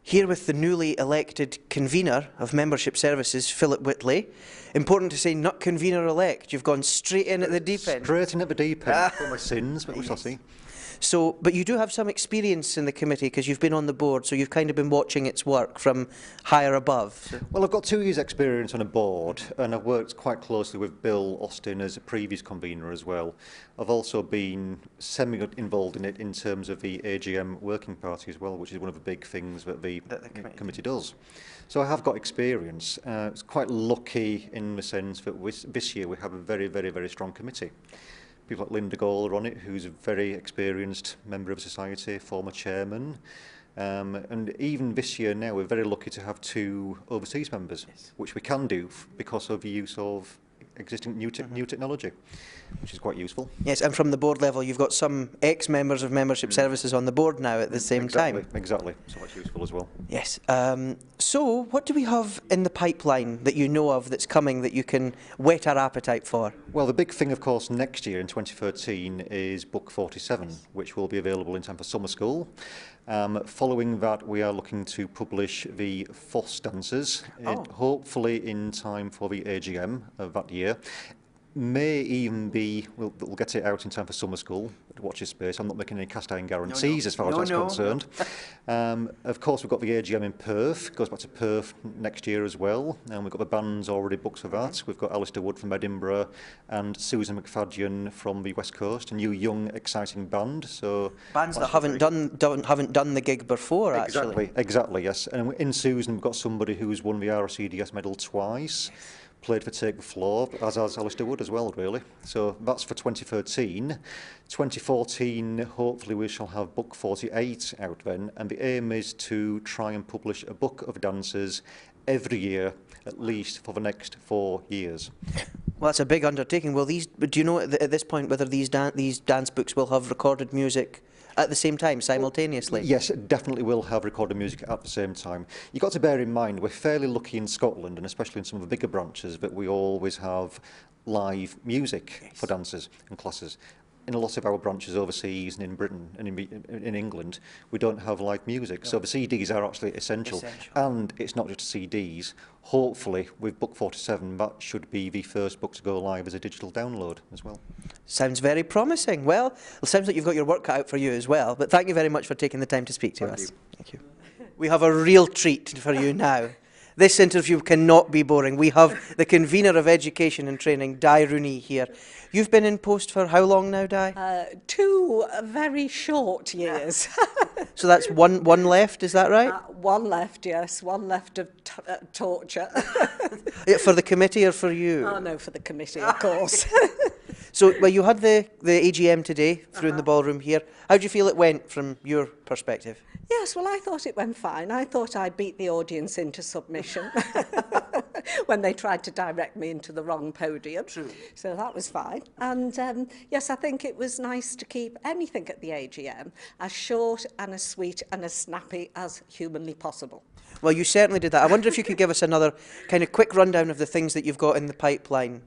here with the newly elected convener of membership services, Philip Whitley. Important to say, not convener-elect. You've gone straight in at the deep end. Straight in at the deep end for my sins, but we shall see. So, but you do have some experience in the committee because you've been on the board, so you've kind of been watching its work from higher above. So. Well, I've got 2 years' experience on a board, and I've worked quite closely with Bill Austin as a previous convener as well. I've also been semi-involved in it in terms of the AGM working party as well, which is one of the big things that the committee does. So I have got experience. It's quite lucky in the sense that this year we have a very, very, very strong committee. People like Linda Gall are on it, who's a very experienced member of society, former chairman. And even this year now, we're very lucky to have 2 overseas members, yes, which we can do because of the use of existing new technology, which is quite useful. Yes, and from the board level, you've got some ex-members of membership services on the board now at the same time. Exactly, so that's useful as well. Yes. So, what do we have in the pipeline that you know of that's coming that you can whet our appetite for? Well, the big thing, of course, next year in 2013 is Book 47, which will be available in time for summer school. Following that, we are looking to publish the Foss Dancers, hopefully in time for the AGM of that year. May even be, we'll get it out in time for summer school. Watch this space. I'm not making any cast iron guarantees as far as that's concerned. Of course, we've got the AGM in Perth. It goes back to Perth next year as well. And we've got the bands already booked for that. We've got Alistair Wood from Edinburgh and Susan McFadden from the West Coast, a new young, exciting band. So bands that haven't done the gig before, actually. Exactly, yes. And in Susan, we've got somebody who's won the RCDS medal twice. Played for Take the Floor, as has Alistair Wood as well, really. So that's for 2013. 2014, hopefully we shall have Book 48 out then, and the aim is to try and publish a book of dances every year, at least for the next 4 years. Well, that's a big undertaking. Will these? Do you know at this point whether these dance books will have recorded music at the same time, simultaneously? Yes, it definitely will have recorded music at the same time. You've got to bear in mind, we're fairly lucky in Scotland, and especially in some of the bigger branches, that we always have live music for dancers and classes. In a lot of our branches overseas and in Britain and in England, we don't have live music. No. So the CDs are actually essential. And it's not just CDs. Hopefully, with Book 47, that should be the first book to go live as a digital download as well. Sounds very promising. Well, it sounds like you've got your work cut out for you as well. But thank you very much for taking the time to speak to us. Thank you. We have a real treat for you now. This interview cannot be boring. We have the convener of education and training, Di Rooney, here. You've been in post for how long now, Di? 2 very short years. So that's one left, is that right? 1 left, yes. 1 left of torture. For the committee or for you? Oh, no, for the committee, of course. So, well, you had the AGM today through in the ballroom here. How do you feel it went from your perspective? Yes, well, I thought it went fine. I thought I beat the audience into submission when they tried to direct me into the wrong podium. True. So that was fine. And yes, I think it was nice to keep anything at the AGM as short and as sweet and as snappy as humanly possible. Well, you certainly did that. I wonder if you could give us another kind of quick rundown of the things that you've got in the pipeline.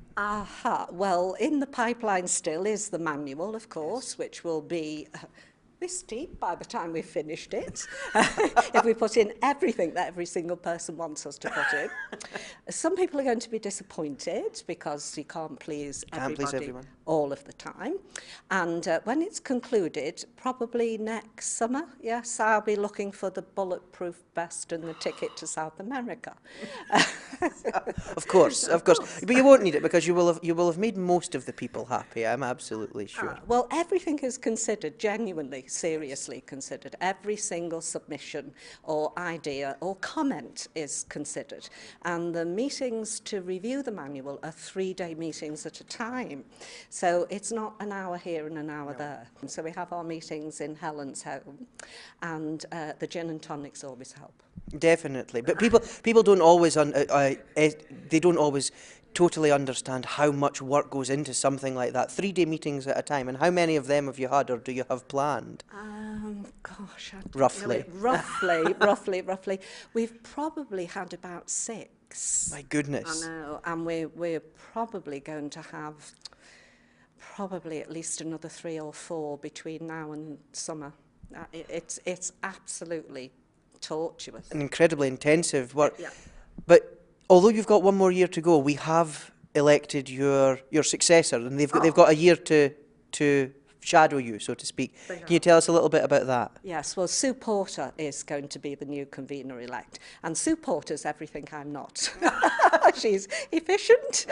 Well, in the pipeline still is the manual, of course, which will be this deep by the time we've finished it, if we put in everything that every single person wants us to put in. Some people are going to be disappointed because you can't please everybody all of the time. And when it's concluded, probably next summer, yes, I'll be looking for the bulletproof vest and the ticket to South America. Of course. But you won't need it because you will have made most of the people happy, I'm absolutely sure. Well, everything is considered, genuinely, seriously considered. Every single submission or idea or comment is considered. And the meetings to review the manual are 3-day meetings at a time. So it's not an hour here and an hour there. So we have our meetings in Helen's home, and the gin and tonics always help. Definitely. But people don't always, they don't always totally understand how much work goes into something like that. 3-day meetings at a time. And how many of them have you had or do you have planned? Gosh, roughly. Roughly. We've probably had about 6. My goodness. I know, and we're probably going to have at least another 3 or 4 between now and summer. It's absolutely tortuous. An incredibly intensive work. Yeah. But although you've got one more year to go, we have elected your successor, and they've got a year to shadow you, so to speak. Can you tell us a little bit about that? Yes, well, Sue Porter is going to be the new convener-elect. And Sue Porter's everything I'm not. She's efficient,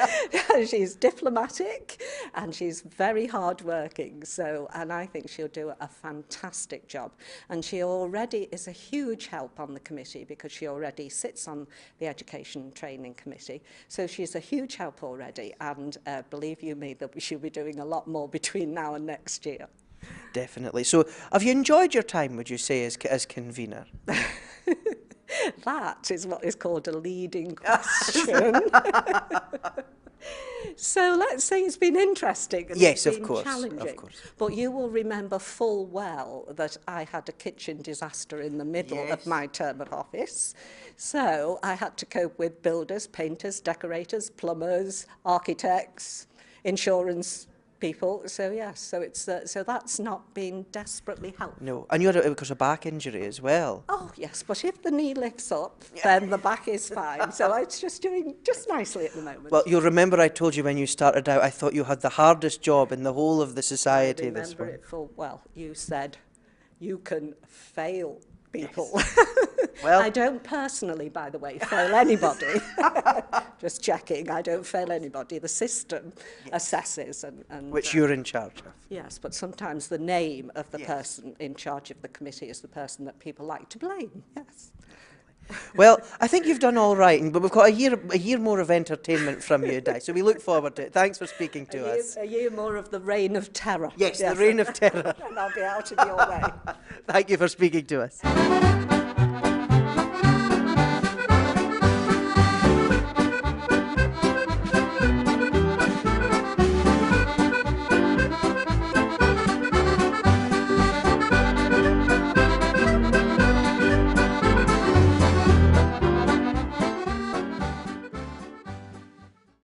she's diplomatic, and she's very hard-working. And I think she'll do a fantastic job. And she already is a huge help on the committee because she already sits on the Education and Training Committee. So she's a huge help already. And believe you me, that she'll be doing a lot more between now and next year. Definitely. So have you enjoyed your time, would you say, as convener? That is what is called a leading question. So let's say it's been interesting and Yes, it's of been course, challenging. of course. But you will remember full well that I had a kitchen disaster in the middle of my term of office. So I had to cope with builders, painters, decorators, plumbers, architects, insurance people. So yes, so it's so that's not been desperately helpful. No, and you had a back injury as well. Oh yes, but if the knee lifts up, then the back is fine. So it's just doing just nicely at the moment. Well, you'll remember I told you when you started out, I thought you had the hardest job in the whole of the society. I remember it full well. You said you can fail people. Well, I don't personally, by the way, fail anybody. Just checking, I don't fail anybody. The system assesses and which you're in charge of. yes, but sometimes the name of the person in charge of the committee is the person that people like to blame. Yes. Well, I think you've done all right, but we've got a year more of entertainment from you, Di, so we look forward to it. Thanks for speaking to us. A year more of the reign of terror. Yes, the reign of terror. And I'll be out of your way. Thank you for speaking to us.